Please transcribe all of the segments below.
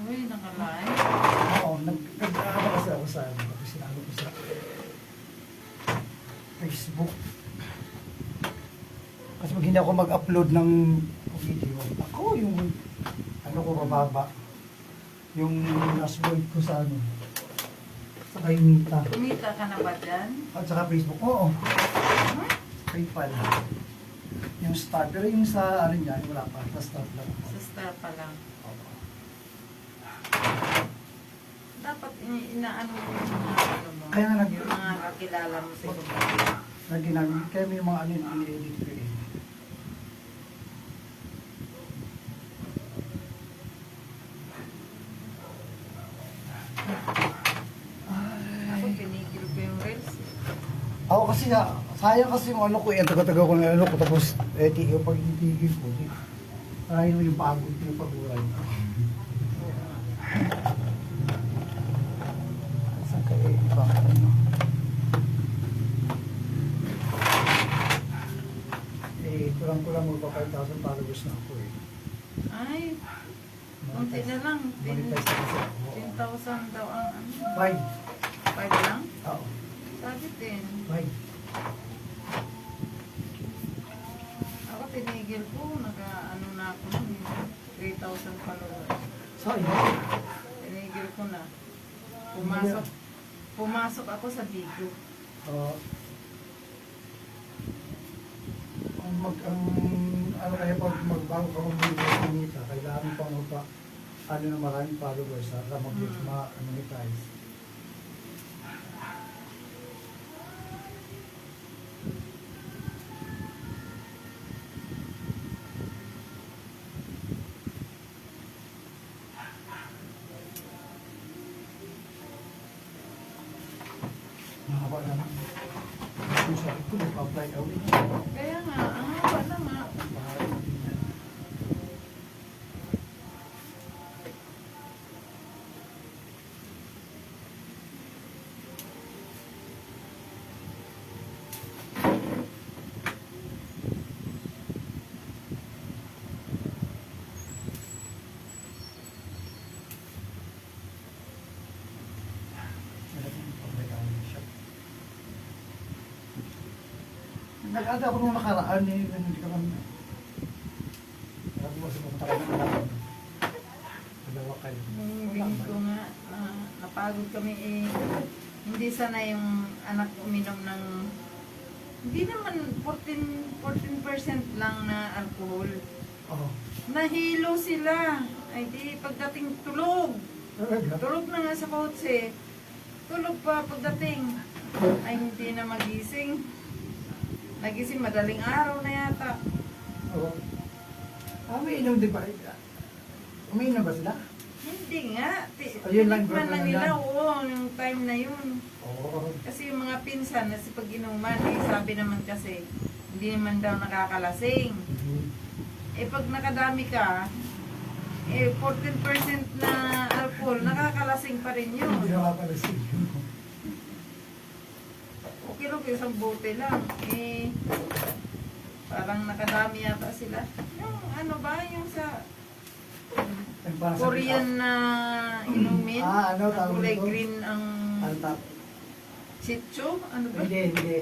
Uy, nakalain. Oo, nag-aaral kasi ako sa ano, tapos sinabi ko sa Facebook. Kasi pag hindi ako mag-upload ng video, ako yung ano ko bababa. Yung dashboard ko sa ano, sa Kainita. Kumita ka na ba dyan? At saka Facebook, oo. Hmm? PayPal. Yung start, pero yung sa ano niya, wala pa, sa start lang. Sa star pa lang. Oo. Dapat inaano mo yung mga ano mo. Kaya nga Yung mga kakilala mo sa iba. Ginagawa, kaya may mga ano yung ini-edit ko eh. Ako pinigil ko yung reels. Ako kasi sayang kasi yung ano ko, yung taga-taga ko na ano ko, tapos yung pag-itigil ko, sayang yung pagod ko yung pag-uray. Saan kayo ibang ano? Kulang-kulang magpa 5,000 followers na ako eh. Ay, konti na lang. Monetize na kasi ako. 10,000 daw ang ano. 5. 5 lang? Oo. Sabi din. 5. Ako tinigil ko. Nag-ano na ako ng 3,000 followers. Sayang. Tinigil ko na. Pumasok ako sa video. Ano kaya pag magbago ka mag-monetize, kailangan pa mo pa ano na maraming followers para ma-monetize. Mahaba naman. Kung sabi ko, nag-apply ka ulit. Kaya nga, ang haba na nga. Nag-ada ako nung nakaraan eh, hindi ka man. Sabi mo sa pumunta ka ng alam. Dalawa kayo. Nung bingit ko nga, napagod kami eh. Hindi sana yung anak uminom ng, hindi naman 14% lang na alcohol. Oo. Nahilo sila. Ay di, pagdating tulog. Talaga? Tulog na nga sa kotse. Tulog pa pagdating. Ay hindi na magising. Nagising madaling araw na yata. Oo. Umiinom di ba? Umiinom ba sila? Hindi nga. Ayun lang, Tinikman bro, na ano nila, lang. oo, yung time na yun. Oo. Kasi yung mga pinsan na si pag-inuman, eh, sabi naman kasi, hindi naman daw nakakalasing. Eh pag nakadami ka, eh 14% na alcohol, nakakalasing pa rin yun. Hindi na pala siya. Okay lang, isang bote lang. Eh, parang nakadami yata sila. Yung ano ba, yung sa Korean na inumin, Ano na tawag kulay nito? green ang Altap. sitcho, ano ba? Hindi.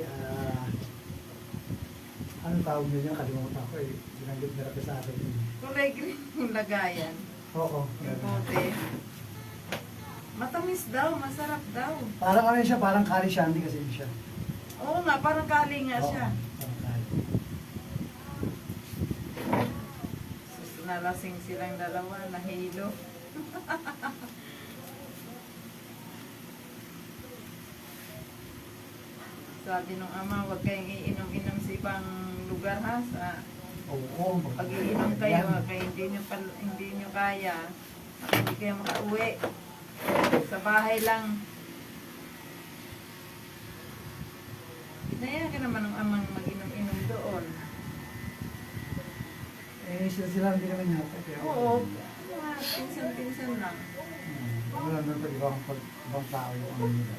Anong tawag nyo yun? Kalimutan ko eh. Binanggit nila pa sa akin. Kulay green yung lagayan. Oo. Yung bote. Matamis daw, masarap daw. Parang ano siya, parang curry shandy kasi siya. Oo nga, parang kali nga siya. Parang curry. Sus, nalasing silang dalawa, nahilo. Sabi nung ama, huwag kayong iinom-inom sa ibang lugar ha. Oo. Pag iinom kayo, kaya hindi nyo kaya, hindi kayo makauwi. Sa bahay lang. Naya ka naman ng amang mag-inom-inom doon. Eh, sila hindi naman yata. Oo, mga pinsan-pinsan lang. Wala naman pag ibang tao yung ano nila.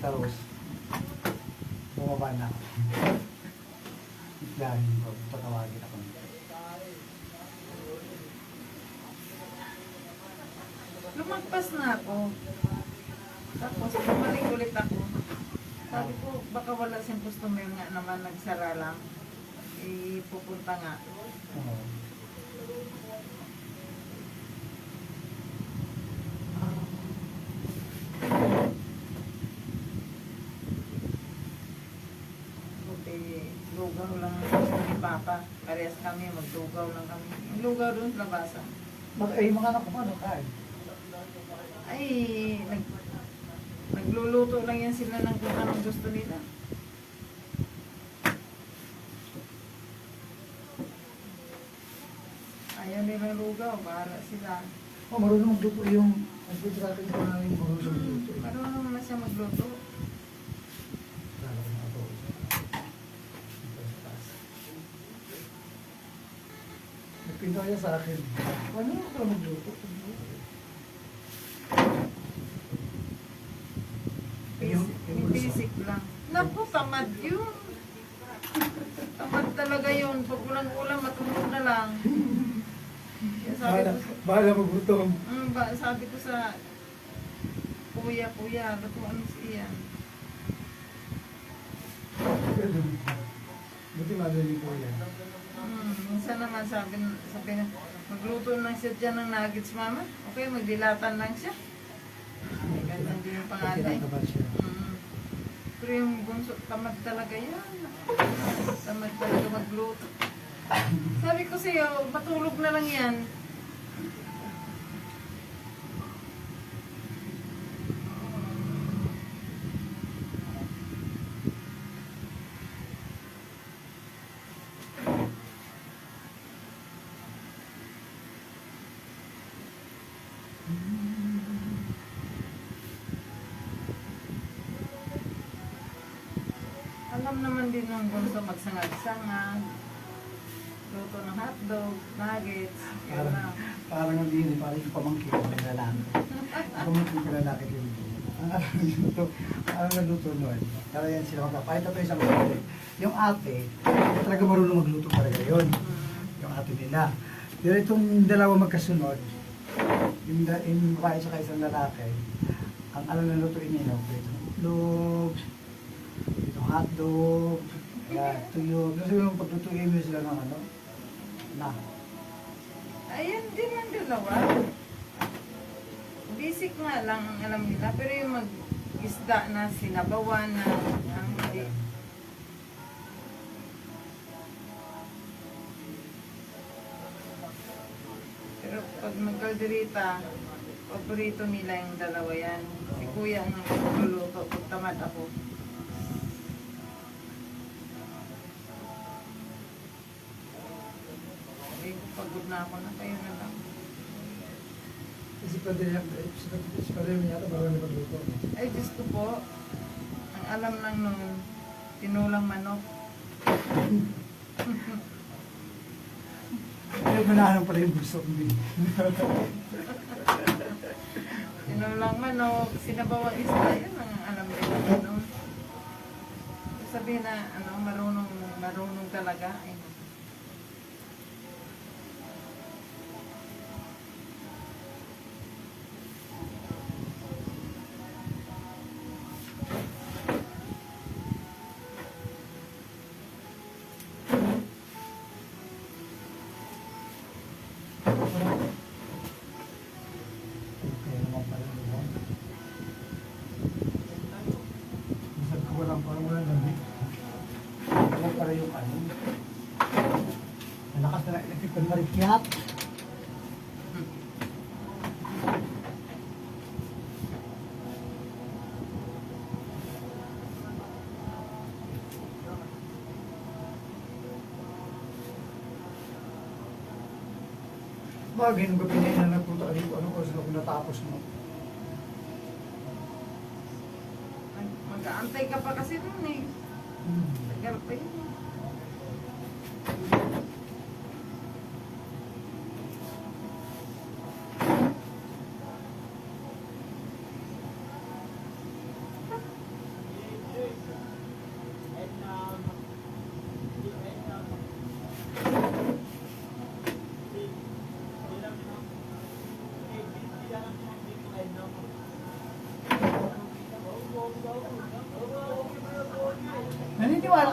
Tita Rose. Bumaba na ako. Iplahin ko, tatawagin ako. Lumagpas na ako. Tapos bumalik ulit ako. Sabi ko, baka wala siyang customer nga naman, nagsara lang. Pupunta nga. Oo. Buti, lugaw lang ang gusto ni Papa. Parehas kami, maglugaw lang kami. Yung lugaw doon sa labasan. Mga anak ko ano kain? Ay, nagluluto lang yan sila ng kung anong gusto nila. Ayaw nilang lugaw, para sila. Oh, marunong magluto yung nag-good sa akin ko na yung marunong magluto. Marunong na siya magluto. Nagpinta niya sa akin. Ano ako magluto? Basic lang. Naku, tamad yun. Tamad talaga yun. Pag ulang-ulang, matulog na lang. Kaya Bahala magluto. sabi ko sa kuya, lutuan mo si Ian. Buti madali po yan. Minsan naman sabi na, magluto lang siya dyan ng nuggets, mama. Okay, magdilatan lang siya. Ay, ganyan din yung pangalan. Kinakabahan siya. Pero yung bunso, tamad talaga yan. Tamad talaga magluto. Sabi ko sa'yo, matulog na lang yan. Alam naman din ng bunso magsangag-sangag. Luto ng hotdog, nuggets, yun lang. Parang ang din, parang yung pamangkin ko na lalaki. Pamangkin ko na lalaki din. Ang nagluto nun. Kaya yan sila magpapahit. Ito isang ate. Yung ate, talaga marunong magluto talaga yun. Yung ate nila. Pero itong dalawa magkasunod, yung babae sa isang lalaki, ang alam na lutuin nila, itong itlog, itong hotdog, tuyo. Kasi yung paglutuin mo sila ng ano, na. Ayan din ang dalawa. Basic nga lang ang alam nila. Pero yung mag-isda na sinabawan na, ang hindi. Pero pag magkalderita, paborito nila yung dalawa yan. Si kuya ang nagluluto, pag tamad ako. Sabi ko, pagod na ako na, kayo na lang. Kasi pwede niya ito marunong magluto. Ay, Diyos ko po, ang alam lang nung tinulang manok. Pero manahanap pala yung gusto ko din. Tinulang manok, sinabawang isda, yun ang alam nila. No? Sabihin na, marunong talaga. Ay, Okay naman pala yun. Masal ko walang parang wala lamig. Wala pala yung ano. Malakas na electric pan marikyat. Bagay nung gabi na yun na nagpunta ka dito, anong oras na kung natapos mo? mag-aantay ka pa kasi nun eh. Tagal pa yun.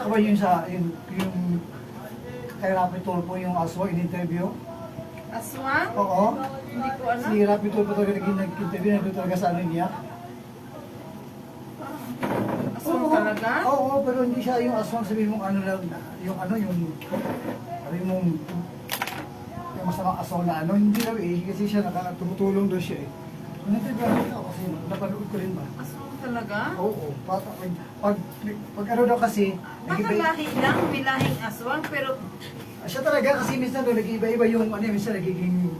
ka ba yun sa, yung kay Rapi Tulfo, yung aswang in-interview? Aswang? Oo. Hindi ko alam. Si Rapi Tulfo talaga nag-interview, nandun talaga sa ano niya. Aswang Oo. talaga? Oo, pero hindi siya yung aswang, sabihin mong ano lang, yung masamang aswang na ano, hindi daw eh, kasi siya tumutulong daw siya eh. Nag-interview ako kasi napanood ko rin ba? Aswang talaga? Oo, pag ano daw kasi, Baka lahi lang, may lahing aswang, pero siya talaga kasi minsan doon nag-iba-iba yung ano, minsan nagiging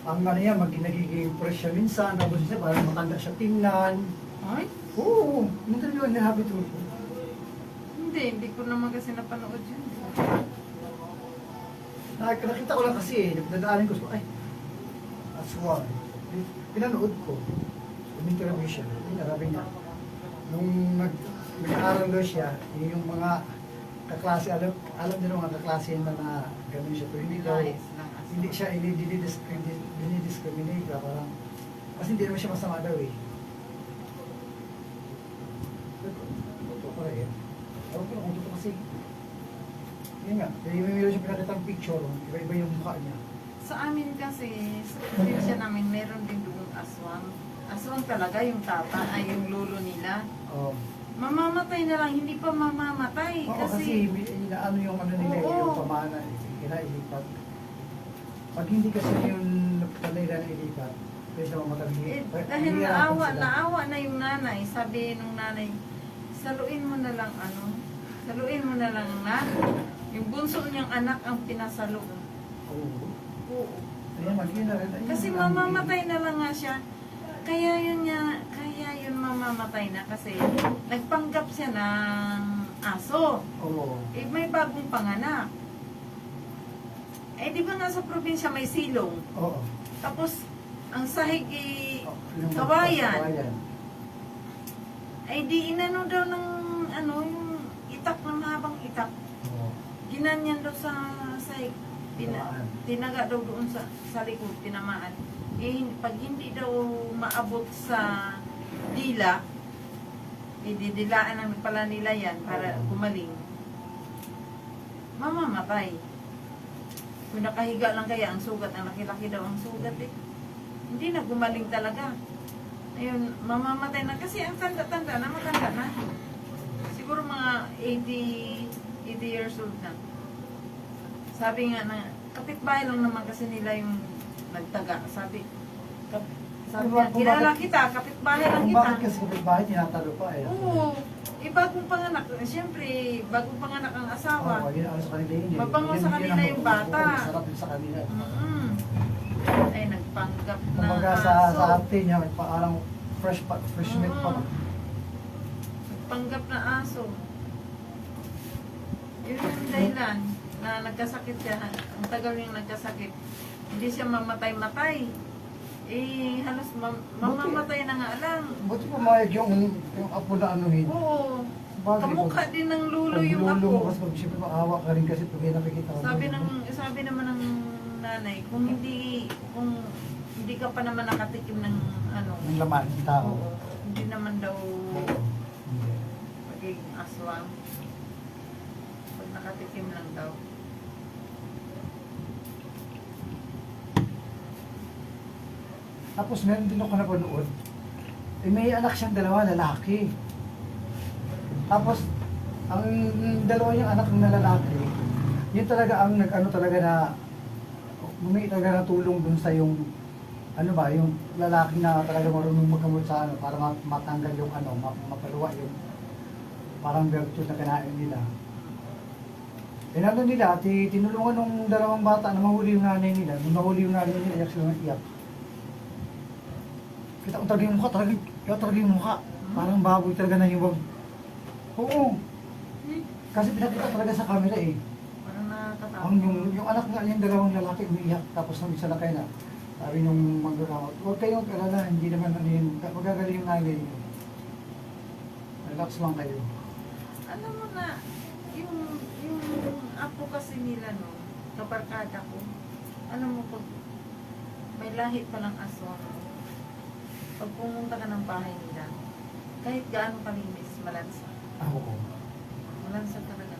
ang ano yan, nagiging fresh siya minsan, tapos minsan parang matanda siya tingnan. ay, Oo, interview ni Happy Tulfo. hindi ko naman kasi napanood yun. Nakita ko lang kasi, nadaanin ko, ay, aswang. Pinanood ko, in-interview siya, sabi niya, nung nag-aaral daw siya, yung mga kaklase, alam niyo mga kaklase na gano'n siya, pero hindi daw, Nice lang aswang. hindi siya dinidiscriminate, parang, kasi hindi naman siya masama daw eh. Ito pa rin. Ewan ko lang kung totoo kasi. Yun nga, meron siya pinakitang picture, iba-iba yung mukha niya. Sa amin kasi, sa probinsya namin, meron din doon aswang. Aswang talaga yung tata, ay yung lolo nila. Oo. Mamamatay na lang, hindi pa mamamatay. Oo, kasi inaano yung ano nila, Oo. yung pamana, ilipat. Pag hindi kasi yung nila ilipat, kaya sila mamatay. Dahil naawa na yung nanay, sabi nung nanay, saluin mo na lang saluin mo na lang yung bunso niyang anak ang pinasalo. Oo. Oo. Ayan, mag-ina rin. Kasi mamamatay na lang nga siya. Kaya yun mamamatay na kasi nagpanggap siya ng aso. Oo. Eh, may bagong panganak. Eh, di ba nga sa probinsya may silong? Oo. Tapos, ang sahig Yung kawayan. Ay, di inano daw ng, yung itak na mahabang itak. Oo. Ginanyan daw sa sahig. Tinamaan. Tinaga daw doon sa likod, tinamaan. Eh, pag hindi daw maabot sa dila, didilaan namin pala nila yan para gumaling. Mamamatay. Kung nakahiga lang kaya ang sugat, ang laki-laki daw ang sugat eh. Hindi na gumaling talaga. Ayun, mamamatay na kasi ang tanda-tanda na, matanda na. Siguro mga 80 years old na. Sabi nga na, kapitbahay lang naman kasi nila yung nagtaga. Sabi niya, kilala kita, kapitbahay lang kita. Bakit kasi kapitbahay tinatalo pa eh? Oo. Eh, bagong panganak. Siyempre, bagong panganak ang asawa. Oo, yun ang sa kanila yun eh. Mabango sa Yun kanila ang yung bata. Sarap yun sa kanila. Ay, nagpanggap na Kumbaga sa ate niya, parang fresh meat pa. Nagpanggap na aso. Yun yung dahilan na nagkasakit siya. Ang tagal yung nagkasakit. Hindi siya mamatay-matay. Eh, halos mamamatay na nga lang. Buti pumayag yung apo na anuhin. Oo. Bagay, Kamukha din ng lulo yung Lulo mo apo. kasi pag siyempre maawa ka rin kasi pag may nakikita ka. Sabi naman ng nanay, kung hindi ka pa naman nakatikim ng Ng laman ng tao. oo, hindi naman daw Oo. Hindi. magiging aswang. Pag nakatikim lang daw. Tapos meron din ako napanood. Eh, may anak siyang dalawa, lalaki. Tapos, ang dalawa niyang anak na lalaki, yun talaga ang nag-ano talaga na humingi talaga na tulong dun sa yung yung lalaki na talaga marunong magkamot sa para matanggal yung mapaluwa yung parang virtue na kinain nila. Nila, tinulungan ng dalawang bata na mahuli yung nanay nila. Nung mahuli yung nanay nila, iyak sila ng iyak. Kita ko talaga yung mukha, talaga yung mukha. Parang baboy talaga na yung Oo. Kasi pinakita talaga sa camera eh. Parang nakakatawa. Yung anak nga yung dalawang lalaki umiiyak tapos nung isa na kayo na. Sabi nung manggagawa, huwag kayong alala, hindi naman magagaling yung nanay niyo. Relax lang kayo. Alam mo na, yung apo kasi nila kabarkada ko, alam mo pag may lahit palang aswang, pag pumunta ka ng bahay nila, kahit gaano kalinis, malansa. Oo. Malansa talaga.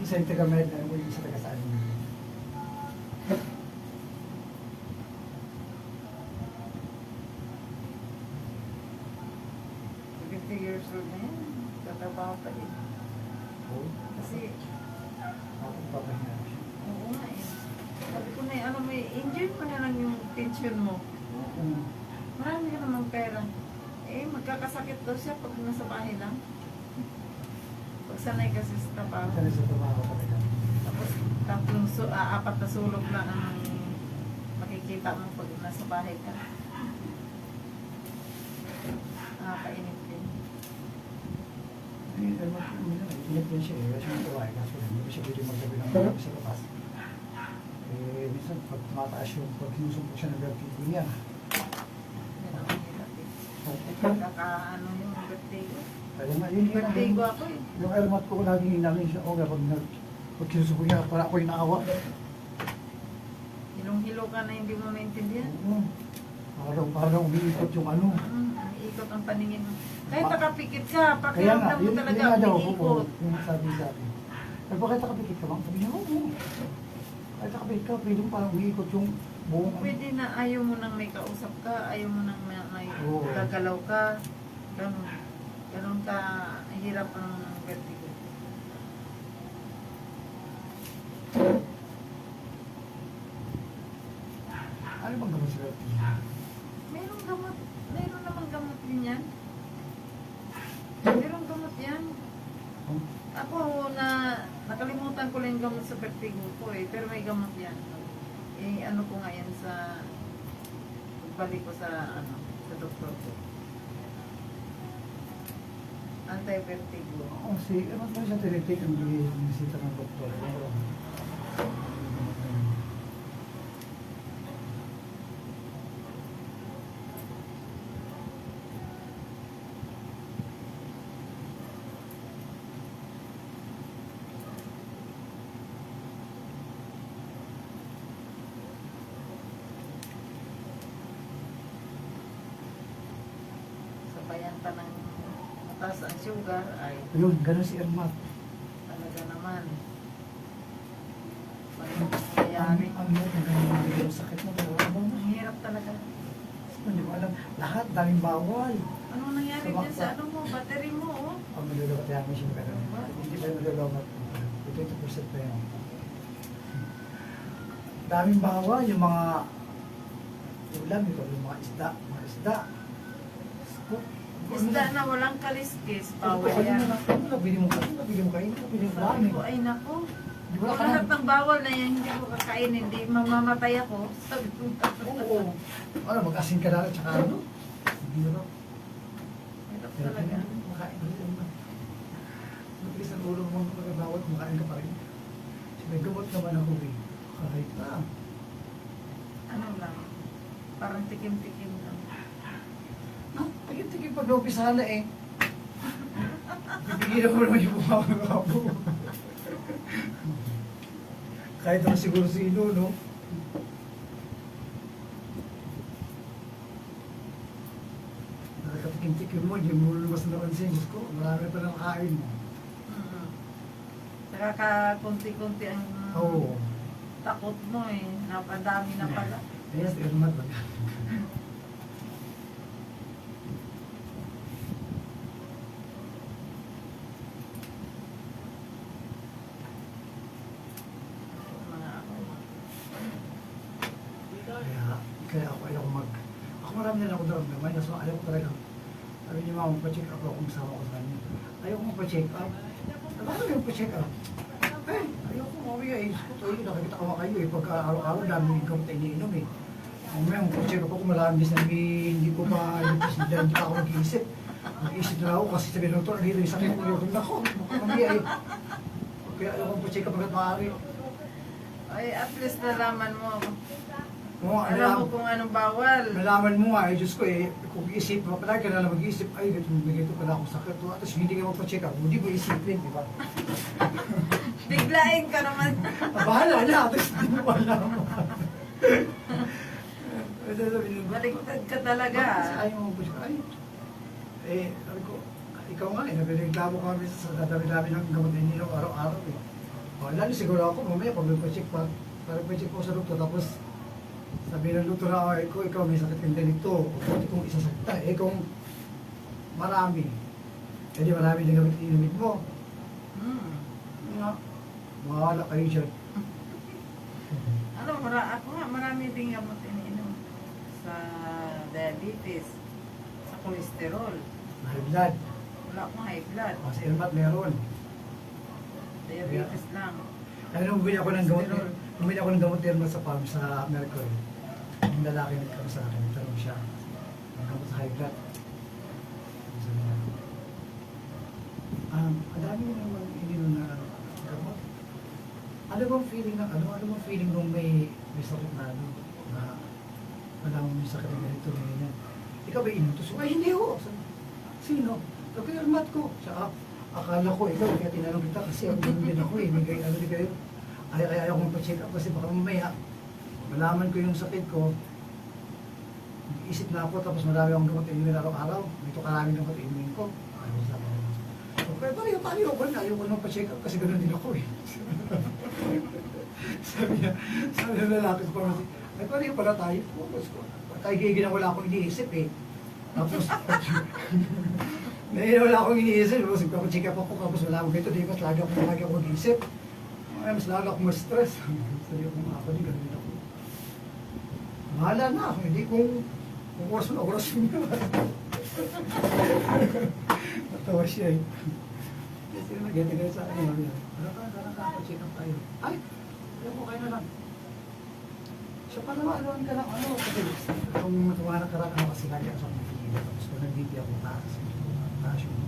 Isa yung taga-med na yung isa taga-saan. 50 years old na yan. Tatrabaho pa din. Oo. Kasi, Ako papahinga na siya. oo nga eh. Sabi ko na ano mo, enjoy mo na lang yung pension mo. Oo. Marami ka namang pera. Eh, magkakasakit daw siya pag nasa bahay lang. Pag sanay kasi sa trabaho. Isa sa trabaho talaga. Tapos apat na sulok lang ang makikita mo pag nasa bahay ka. Nakakainip din. Ay, alam mo, inip din siya eh. Kasi yung trabaho, kaso hindi ko siya pwede magsabi ng mga sa labas. Eh, minsan, pag mataas yung, pag sinusumpok siya ng vertigo niya. Yan ang hirap eh. Okay. Kakaano yung vertigo. Kaya nga, yun Vertigo ako eh. yung airmat ko laging hinamin siya. O, pag sinusumpok niya, para ako yung naawa. Hilong-hilo ka na hindi mo maintindihan. Oo. Parang umiikot yung ano. Ikot ang paningin mo. Kahit nakapikit ka, Kaya nga, pakiramdam mo yun talaga nga daw, umiikot. yung sabi sa akin. Ay, bakit nakapikit ka bang? Sabi niya, oo. Kahit nakapikit ka, pwede mo parang umiikot yung buong ano. Pwede na ayaw mo nang may kausap ka, ayaw mo nang may Oo. gagalaw ka. Ganun. Ganun ka hirap ang vertigo. Ano bang gamot sa vertigo? Merong gamot. Meron namang gamot din yan. Merong gamot yan. Hmm? Ako nakalimutan ko lang yung gamot sa vertigo ko eh. Pero may gamot yan. Eh ano ko nga yan sa balik ko sa sa doktor ko. Anti-vertigo. Oo, ano ba siya tinitik ang binisita ng doktor? Sabayan pa ng mataas ang sugar ay Ayun, ganun si Ermat. talaga naman. Ang Mayayari. ganun yung sakit mo. Ang hirap talaga. Hindi ko alam. Lahat, daming bawal. Ano nangyari dyan sa ano mo? Battery mo oh. Pag nalulungat yung machine ka rin. Hindi pa yung nalulungat. 20% pa yun. Daming bawal. Yung mga ulam, yung mga isda. Mga isda. Isda na walang kaliskis. Bawal Ano yan. na, nabili mo kain, nabili mo kain, nabili mo kain. Sabi ko ay nako. Hindi Wala ka lahat na. ng bawal na yan, hindi ko kakainin, hindi mamamatay ako. Sabi ko, Oo. Ano, mag-asin ka na at saka ano? Hindi na. hirap talaga. Makain na rin naman. Matiis ang ulo mo magkabawat, makain ka pa rin. May gamot naman ako eh. Kahit na. Ano lang, parang tikim-tikim lang. No, tigil-tigil pag naumpisa na eh. Pipigilan ko naman yung bumababa po. Kahit ako siguro sino, no? Nakakatikim-tikim mo, hindi mo lumas na napansin. Diyos ko, marami pa nang kain mo. Nakaka-kunti-kunti ang Oo. takot mo eh. Napadami na pala. Yes, Irmat. Mga ako. Kaya ako ayaw ako marami na lang ako naramdaman. So ayaw ko talaga. Sabi niya, mama, pa-check up ako kung sama ko sa kanya. Ayaw ko pa-check up. Bakit ayaw pa-check up? Eh, ayaw ko mamaya eh. Nakikita ko kayo eh. Pagka araw-araw, dami yung gamot na iniinom eh. Mamaya, kung pa-check up ako, malambis na hindi ko pa, hindi pa ako nag-iisip. Nag-iisip na ako kasi sabi ng doktor, dito yung sakit ko yung nako. Mamaya eh. Kaya ayaw ko pa-check up agad maaari. Ay, at least nalaman mo. Alam Alam mo kung anong bawal. Nalaman mo nga, Diyos ko eh, kung isip mo, palagi ka na lang mag-iisip, ay, ganito pala akong sakit. Tapos hindi ka magpa-check up, hindi mo isipin, di ba? Biglain ka naman. Bahala na, tapos hindi mo malaman. Baliktad ka talaga. Kasi ayaw mo magpa-check up. Ay, eh, sabi ko, ikaw nga eh, nagreklamo kami sa dami-dami ng gamot na ininom araw-araw eh. Lalo siguro ako, mamaya pag magpa-check pa, parang pa-check po sa doktor, tapos sabi ng doktor na, ikaw may sakit kang ganito, o kung isasakit ka, eh kung marami, eh di marami din gamit inumit mo. Nga, mahala kayo dyan. Ano, ako nga, marami din gamot iniinom. Sa diabetes, sa cholesterol. High blood. Wala akong high blood. Sa Irmat meron. Diabetes lang. Kaya nung bumili ako ng gamot, Cholesterol. bumili ako ng gamot Irmat sa farm sa Mercury. Yung lalaki nagkaroon sa akin, tanong siya, ang gamot sa high blood. Sabi niya, ang dami mo naman ininom na gamot. Ano bang feeling ng ano bang feeling nung may sakit na na wala mo may sakit na ganito, ganyan. Ikaw ba inutos? Ay, hindi ho. Sino? Sabi ko, Irmat ko. Siya, akala ko ikaw, kaya tinanong kita kasi ang din ako eh, may ano din kayo. Ayaw akong pa-check up kasi baka mamaya malaman ko yung sakit ko. Isip na ako tapos marami akong gamot inumin araw-araw. Ito karaming gamot inumin ko. Ano sa ako? Kaya tayo ko na, ayaw ko nang pa-check up kasi gano'n din ako eh. sabi ng lalaki ko parang, ay pareho pala tayo. Kaya wala akong iniisip eh. Tapos, wala akong iniisip. Tapos check up ako tapos wala akong ganito. Di mas lagi akong mag-iisip. Ay, mas lalo akong ma-stress. Sabi ko, ako din, gano'n ako. Mahala na ako, hindi kung oras mo na. Natawa siya eh. Kasi nag-get kayo sa akin. Tara ka, check up tayo. Ay, ayaw ko kayo na lang. Siya pa naman, anuan ka lang, kasi kung tumanak ka lang, kasi lagi ako sa mga tapos kung nag-BP ako, taas yung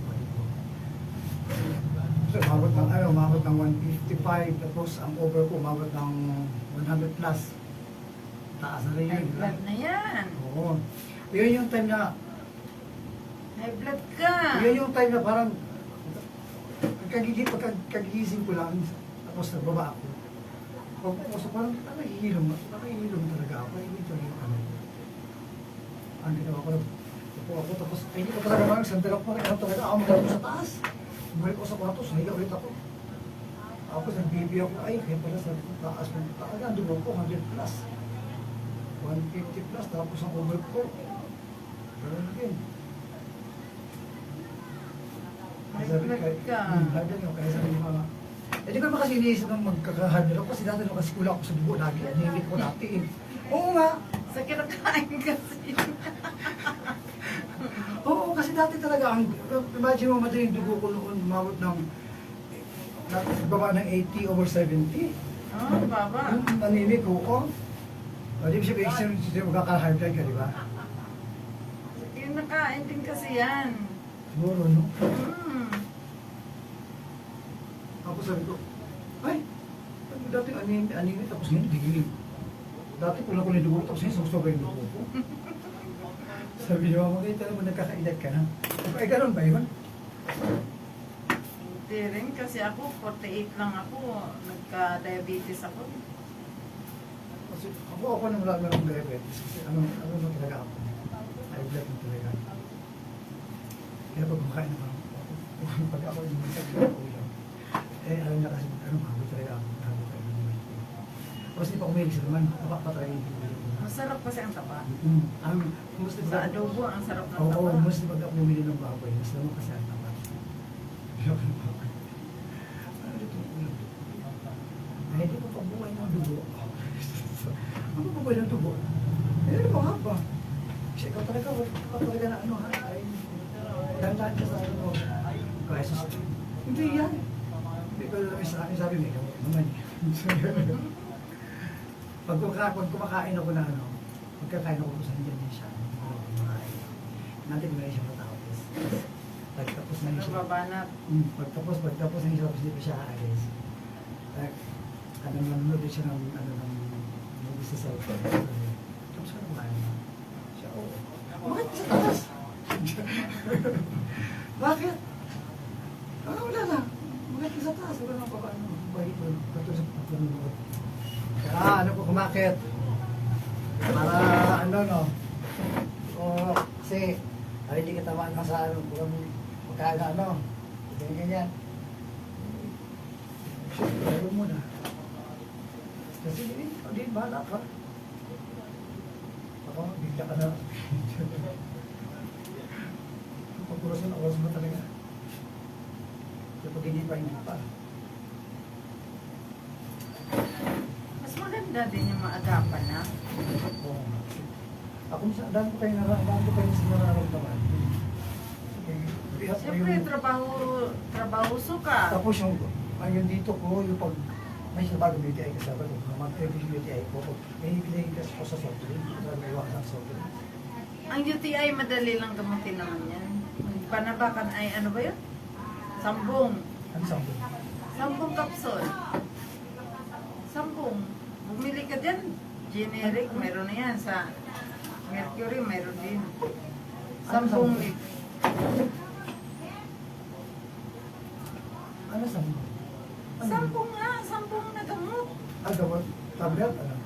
balik ko. So, umabot ng 155, tapos ang over ko umabot ng 100 plus. Taas na rin High yun. blood na yan. Oo. Yun yung time na, High blood ka. yun yung time na parang, kagigising ko lang, tapos nagbaba ako. So parang nakahihilom talaga ako. Hindi ko rin ano. Ang ginawa ko, upo ako, tapos hindi ko talaga parang sandal ako, parang talaga ako magano sa taas. Bumalik ko sa kwarto, nahiga ulit ako. Tapos nag-baby ako, ay, kaya pala sa taas ng talaga, andun ako, 100 plus. 150 plus, tapos ang over ko. Pero din. High blood ka. Kaya sabi ni mama, eh di ko naman kasi iniisip ng magkakahadal ako kasi dati nung kasi kulang ako sa dugo lagi, anemic ko dati eh. Oo nga, Sa kinakain kasi. oo kasi dati talaga, imagine mo madaling dugo ko noon, umabot ng baba ng 80 over 70. Oh, baba. Yung nanimik ko, oh. O, di ba siya magkaka-high blood ka, di ba? Yung nakain din kasi yan. Siguro, no? Hmm. Ako sabi ko, ay, dati anime, tapos ngayon, digilig. Dati kulang ko na yung dugo, tapos ngayon, gusto ko yung dugo ko. Sabi niya, mama, kayo talaga nagkakaedad ka na. Ay, ganun ba yun? Hindi rin kasi ako, 48 lang ako. Nagka-diabetes ako. Kasi ako nang wala na ng diabetes. Kasi ano na talaga ako. High blood na talaga. Kaya pag kumakain naman ako, pag ako yung masakit ako ulam, alam niya kasi, bago talaga ako. Bago tayo ng mga ito. Tapos di pa kumilig sa naman, patry yung tingin ko. Masarap kasi ang taba. Mostly Sa adobo, ang sarap ng Oo, taba. mostly pag ako bumili ng baboy, mas naman kasi ang tapat. Ayoko ng baboy. Ano dito yung ulam? Ay, hindi ko pabuhay ng dugo. Ano pabuhay ng dugo? Eh, ano ba ba? Kasi ikaw talaga na ano ha? Ay, dahan-dahan ka sa ano. Kaya sa hindi yan. Hindi ko alam sa akin, sabi mo, ikaw naman. Pag kumakain ako na ano, pagkakain ako sa hindi niya siya. Kumakain. Natin mo na siya matapos. Pagtapos na siya. Nababanat. Pagtapos na siya, tapos hindi pa siya aalis. Nanonood din siya ng movies sa cellphone. Tapos ka kumain na. Siya, oo. Bakit sa taas? Bakit? Wala na. Bakit sa taas? Wala na pa ba? Bakit mo? Katulad sa pagkanunood. Ano ko kumakit? Para ano no? O, kasi hindi ka tamaan ka sa ano, kung magkano ano. Ganyan. Ayaw mo na. Kasi hindi, bahala ka. Ako, bigla ka na. Pagkurasan ako sa talaga. Kapag hindi pa. Mas maganda din yung maagapan na. Oo. Ako minsan, dami ko kayo nararamdaman. Siyempre, trabaho suka. Tapos yung dito ko, yung pag may bago BTI kasi ako, mag-traffic BTI ko, may ibigay kasi ko sa software, may iwasan sa software. Ang UTI, madali lang gamutin naman yan. Panabakan ay ano ba yun? Sambong. Ano sabi? Sambong kapsul. Sambong. Bumili ka dyan. Generic, meron na yan. Sa Mercury, meron din. Sambong mix. Ano sabi? Sambong nga. Sambong na gamot. Gamot? Tablet? Ano?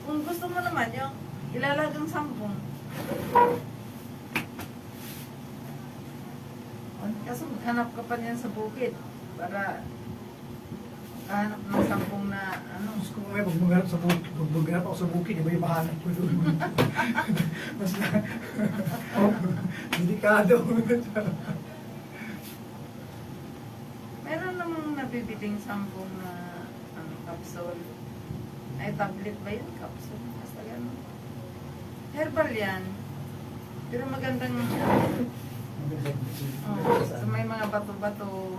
Kung gusto mo naman yung ilalagang sambong. Kaso maghanap ka pa niyan sa bukid para hanap ng sampung na ano. Gusto ko may magmaghanap sa bukid. Magmaghanap ako sa bukid, iba yung mahanap ko doon. Mas na, delikado. Meron namang nabibiling sampung na ano, capsule. Ay, tablet ba yun? Capsule. Basta gano'n. Herbal yan. Pero magandang sa may mga bato-bato.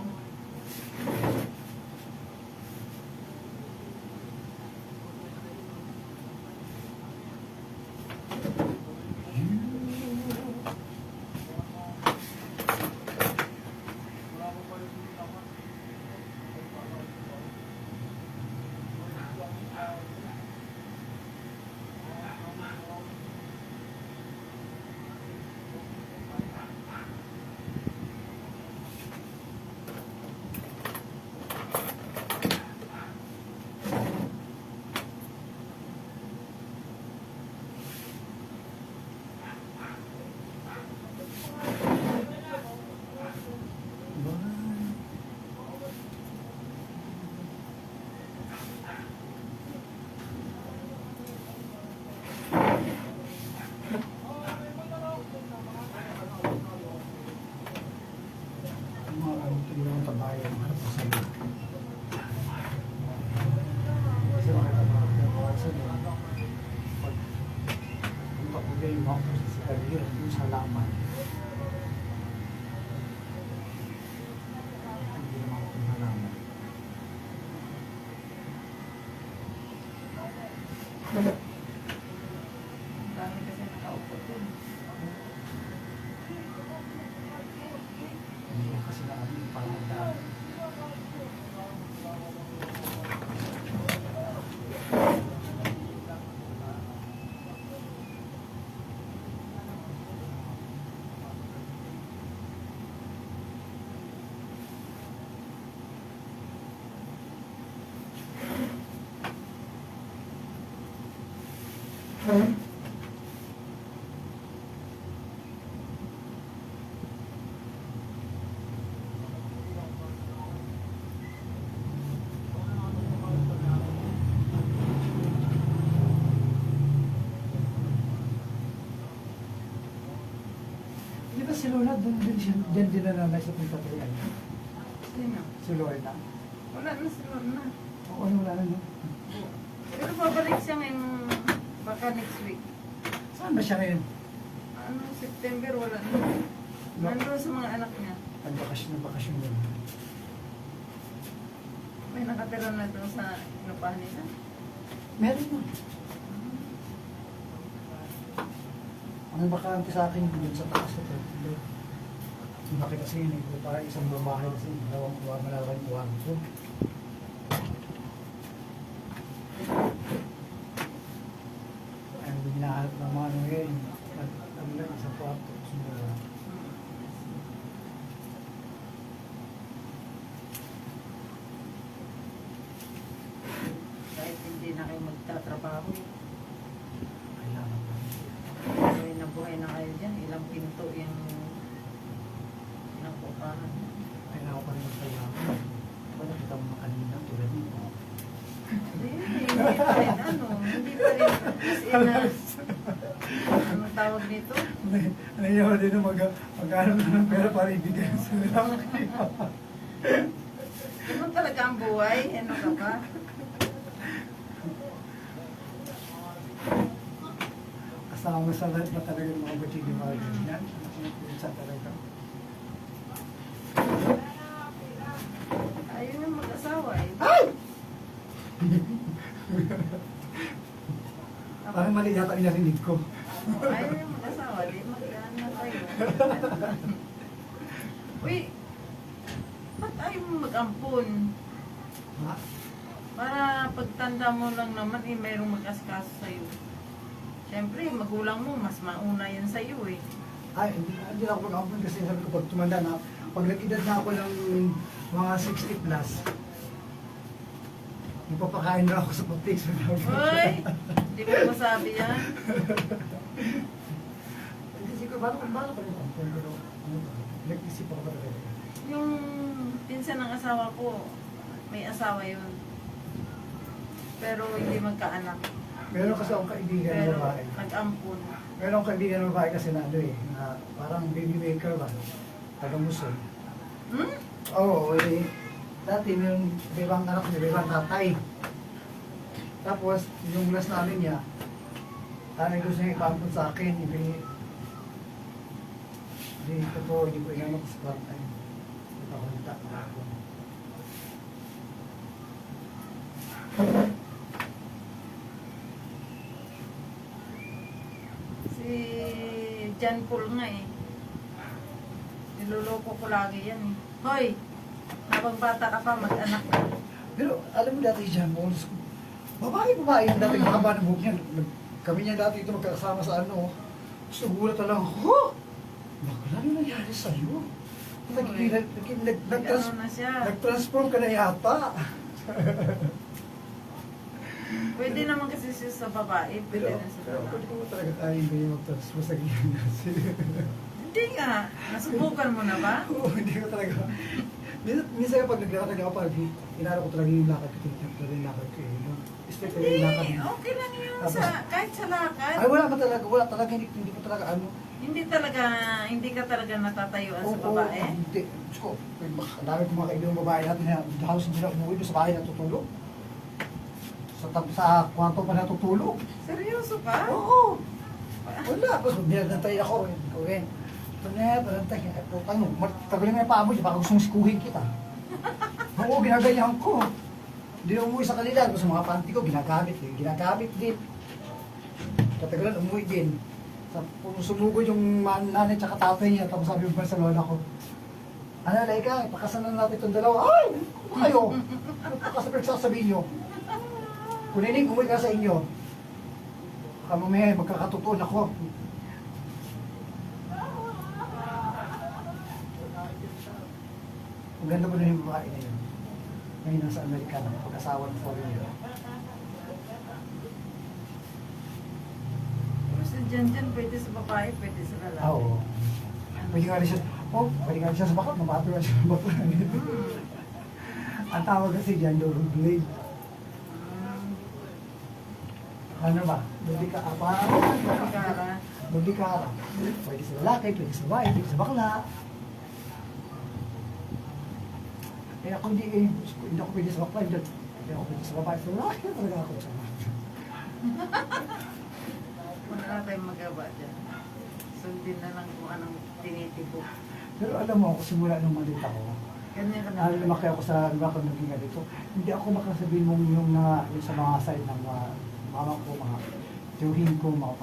Ang dami kasi nakaupo dun. Hindi ko kasi namin parang magdaan. Di ba si Lola, doon din nananay sa pagkatuloy? Sino? Si Lola. Wala na si Lorna. Oo, wala na no? Pero babalik siya ngayong baka next week. Saan ba siya ngayon? Ano, September, wala na. Nandun sa mga anak niya. Bakasyon doon. May nakatira na doon sa inupahan nila. Meron mo. Ang bakante sa akin doon sa taas ito. Ang laki kasi yun eh. Para isang babae kasi dalawang uwan, malalaking uwan ko. Ang binahat ng mga ano ngayon. Ang lang sa kwarto. Sumula. Kahit hindi na kayo magtatrabaho eh. Kailangan pa. Buhay na kayo dyan. Ilang pinto yung nakupahan. Kailangan pa rin magkailangan. Wala kita mga kanina tulad nito. Hindi pa rin ano. Hindi pa rin as in na, anong tawag nito? Nangyayari din na mag-ano na ng pera para ibigay sa nila. Ganun talaga ang buhay. Ano ka ba? Kasama sa lahat na talaga yung mga butigi mga ganyan. Sa talaga. Ayun yung mag-asawa eh. Parang mali yata yung narinig ko. Ayun yung mag-asawa. Di mag-aan na tayo. Uy, ba't ayaw mo mag-ampon? Ha? Para pagtanda mo lang naman eh, mayroong mag-asikaso sa'yo. Siyempre, magulang mo, mas mauna yan sa'yo eh. Ay, hindi na ako mag-ampun kasi sabi ko pag tumanda na, pag nag-edad na ako ng mga 60 plus, magpapakain na ako sa patik. Uy, hindi mo masabi yan. Kasi ko, paano pa rin ampun? Pero, ano ba? Nag-isip ako ba talaga? Yung pinsan ng asawa ko, may asawa yun. Pero hindi magkaanak. Meron kasi akong kaibigan na Pero babae. nag-ampon. Meron akong kaibigan na babae kasi na ano eh, na parang baby maker ba? Taga-Muson. Hmm? Oo, eh, dati yung ibang anak niya, ibang tatay. Tapos, yung last namin niya, gusto niya ipampun sa akin, hindi ko inanok sa part-time. Ipakunta. Si John Paul nga eh. Niloloko ko lagi yan eh. Hoy! Habang bata ka pa, mag-anak ka. Pero alam mo dati dyan, babae yung dati mahaba ng buhok niya. Kami niya dati ito magkakasama sa ano. Gusto gulat na lang, ho! Bakla ano nangyari sa'yo? Ano na siya? Nag-transform ka na yata. Pwede naman kasi siya sa babae. Pwede na sa Pero babae. pwede ko talaga tayo yung mag-transform sa ganyan kasi. Hindi nga. Nasubukan mo na ba? Oo, hindi ko talaga. Minsan kapag naglalakad ako, pag inara ko talaga yung lakad ko, tinitip ko rin yung lakad ko eh. Straight ko yung lakad. Hindi. Okay lang yun Tapos- sa, kahit sa lakad. Ay, wala talaga, hindi ko talaga ano. Hindi ka talaga natatayuan sa babae. Hindi. Diyos ko, ang dami kong mga kaibigan babae natin na halos hindi na umuwi doon sa bahay natutulog. Sa kwarto pa natutulog. Seryoso ka? Oo. Wala. Tapos binagantay ako. Okay. Ito na, balantay. Ano, tagalin mo yung paa mo, di baka gustong sikuhin kita. Oo, ginaganyan ko. Hindi na umuwi sa kanila. Tapos mga panty ko, ginagamit din. Katagalan, umuwi din. Sumugod yung nanay tsaka tatay niya, tapos sabi mo pa sa lola ko, ano, Laika, pakasalan natin itong dalawa. Ay, ano kayo? Ano pa sasabihin nyo? Kunining, umuwi ka sa inyo. Kamamaya, magkakatutuan ako. Ang ganda mo na yung babae na yun. Ngayon nasa Amerika na, pag-asawa ng foreigner. Basta dyan, pwede sa babae, pwede sa lalaki. Oo. Pwede nga rin siya, pwede nga rin siya sa bakal, mabato nga siya sa bakal. Ang tawag kasi dyan, rollerblade. Ano ba? Dudikara. Dudikara. Pwede sa lalaki, pwede sa babae, pwede sa bakla. Eh ako hindi ako pwede sa bakla, hindi ako pwede sa babae, sa lalaki talaga ako sa bakla. Wala na tayong magawa dyan. Sundin na lang kung anong tinitibo. Pero alam mo, simula nung malit ako, Ganyan ka na. lumaki ako sa lumaki naging ganito, hindi ako makasabihin mong yung sa mga side ng mga mama ko, mga tiyuhin ko, mga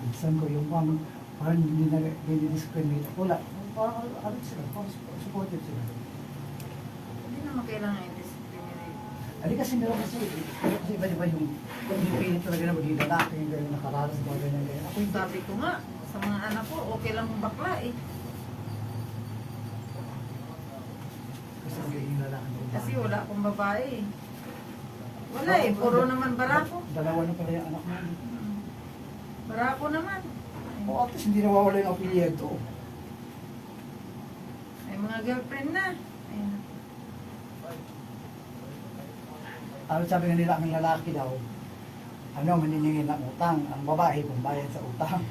insan ko, yung parang hindi discriminate. Wala. Parang ano sila, parang supportive sila. Hindi naman kailangan i-discriminate. Ali kasi meron kasi iba-iba yung pilit talaga na maging lalaki, yung gano'n nakaranas, mga ganyan. Ako yung Sabi ko nga, sa mga anak ko, okay lang yung bakla eh. kasi magiging lalaki. Kasi wala akong babae eh. Wala eh, puro naman barako. Dalawa na pala yung anak mo. Barako naman. O at least hindi nawawala yung apelyido. May mga girlfriend na. Ayun. Ano sabi nga nila, ang lalaki daw, maniningin ng utang, ang babae, pambayad sa utang.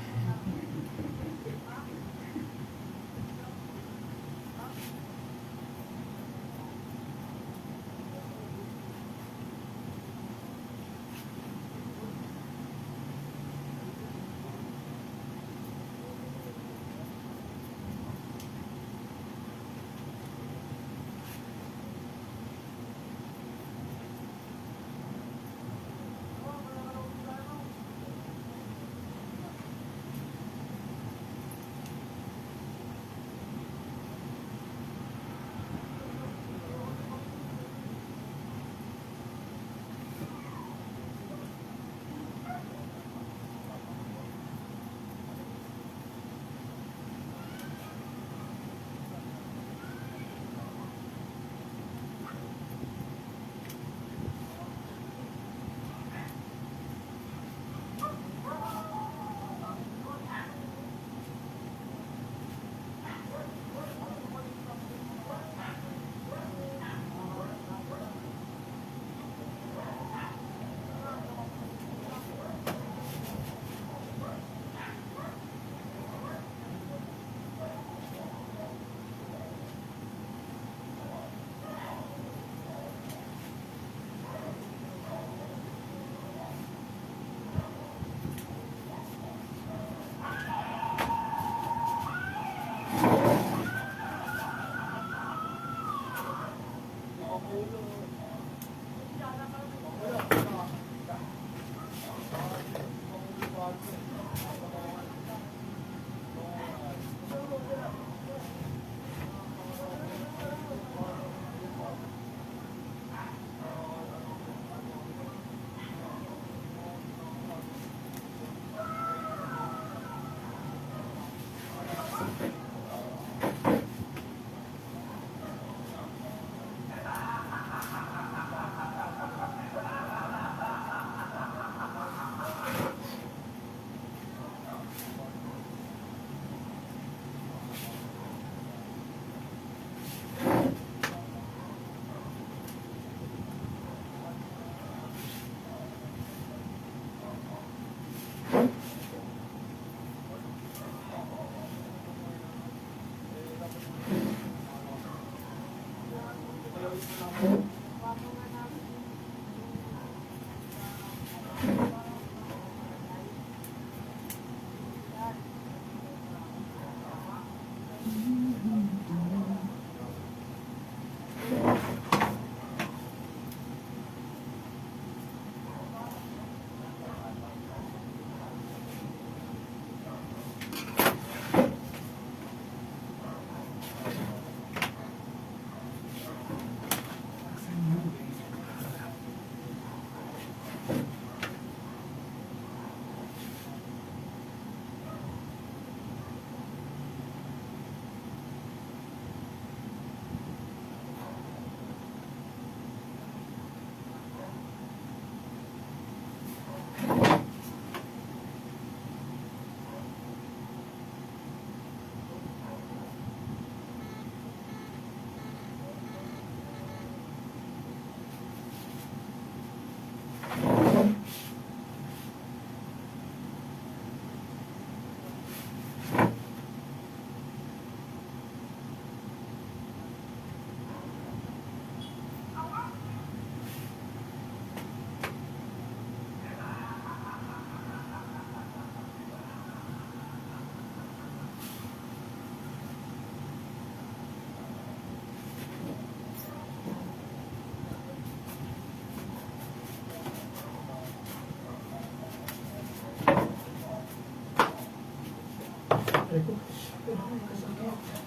Ay ko. Ay, kasakit.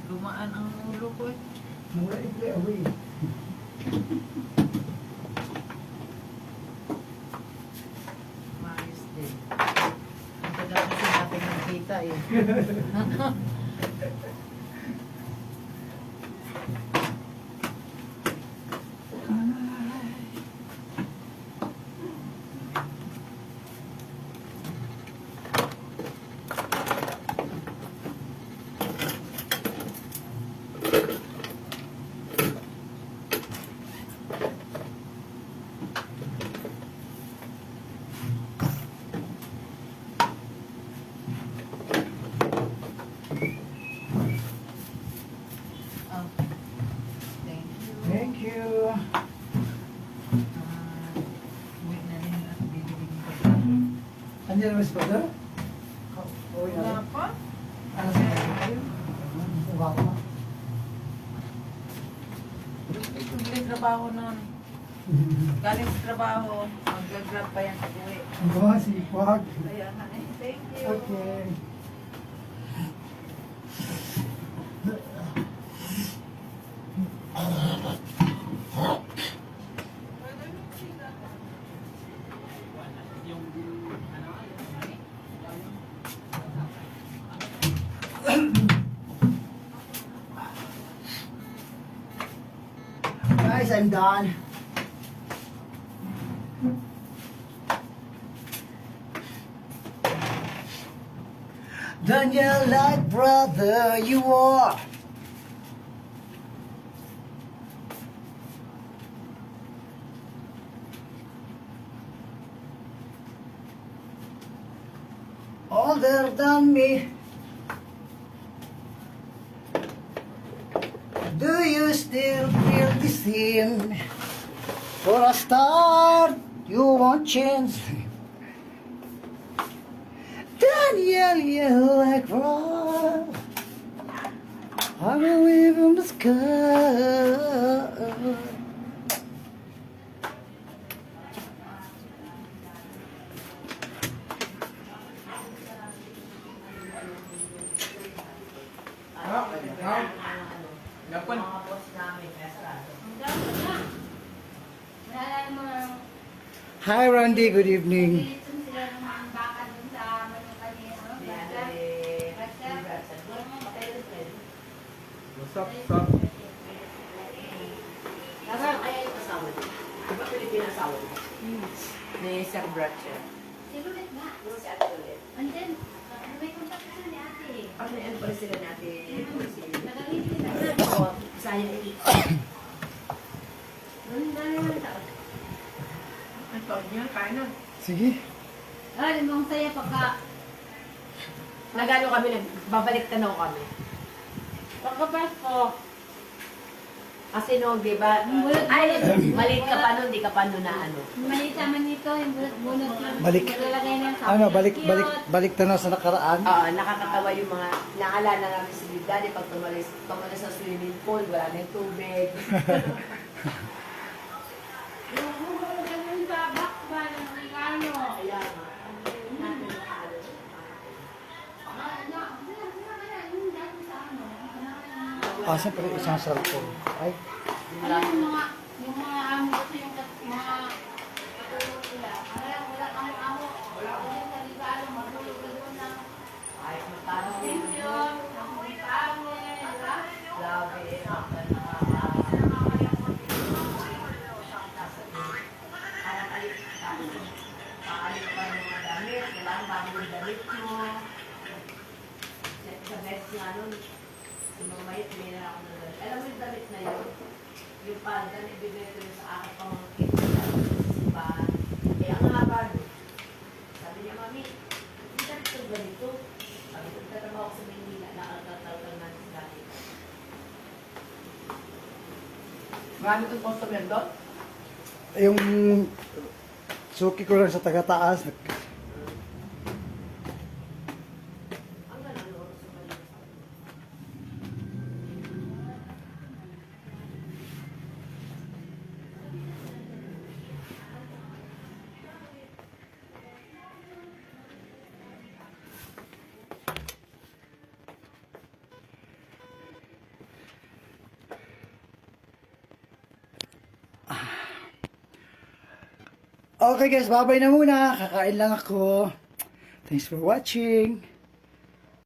Gumaan ang ulo ko eh. Mura i-play away. Maayos din. Ang tagal kasi natin nakita eh. Oh. Thank you. Thank you. Uwi na rin at bibigyan ko. Andiyan naman si Brother? Oh, Wala pa? ano sa kayo? Uwa ko. Ituloy trabaho nun. Galing sa trabaho, mag-grab pa yan sa uwi. Ang gawa si Kwag. Kaya nga eh, thank you. Okay. Guys, I'm done. Daniel, like brother, you are. Older than me. Do you still feel the same? For a start, you won't change. Daniel, you like rock. I will live in the sky. Hi Randy, good evening. What's up, what's up? Nasaan kaya yung asawa niya? Di ba Pilipina asawa niya? Ni Sir Bratcher. Silulit nga. Ano si Ate Ulit? Andyan, may contact na ni ate. Ano yan pala sila natin? Nagamitin na. Oo, sayang ini. Ganun na naman tao. Ang tawag niya, kain na. Sige. Ah, limang saya pagka. Nagano kami, nagbabalik tanaw kami. Pagkapasko. Kasi no, di ba? Bulot-bulot. Ay, maliit ka pa nun, di ka pa nun na ano. Malita man nito, yung bunot lang. Balik. Malalagay na sa Ano, balik na sa nakaraan. Oo, nakakatawa yung mga, naalala namin si Big Daddy pag tumalis sa swimming pool, wala na yung tubig. Yung ganun sa box ba ng regalo. Kaya nga, natin nakakalo. Ah, siyempre isang cellphone. Ay, Ano yung mga amo kasi yung mga katulog nila. Wala kang amo. Wala ko yung sa regalo. Matulog ka doon na. Ay, magkano Pension. Ang may pangit. grabe eh. Paalit pa yung mga damit, kailangan bago yung damit mo. Sa best nga nun, yung mga mayit, may na ako na damit. Alam mo yung damit na yun? Yung palda na ibigay ko yun sa aking pamangkin sa simbahan. Eh, ang haba nun. Sabi niya, Mami, hindi ka ito ganito. Sabi ko, tatrabaho ko sa Maynila, nakatatalkal natin sa dati. Marami itong customer doon? yung suki ko lang sa taga-taas. Ang gano'n oras sa Maynila. Okay guys, babay na muna. Kakain lang ako. Thanks for watching.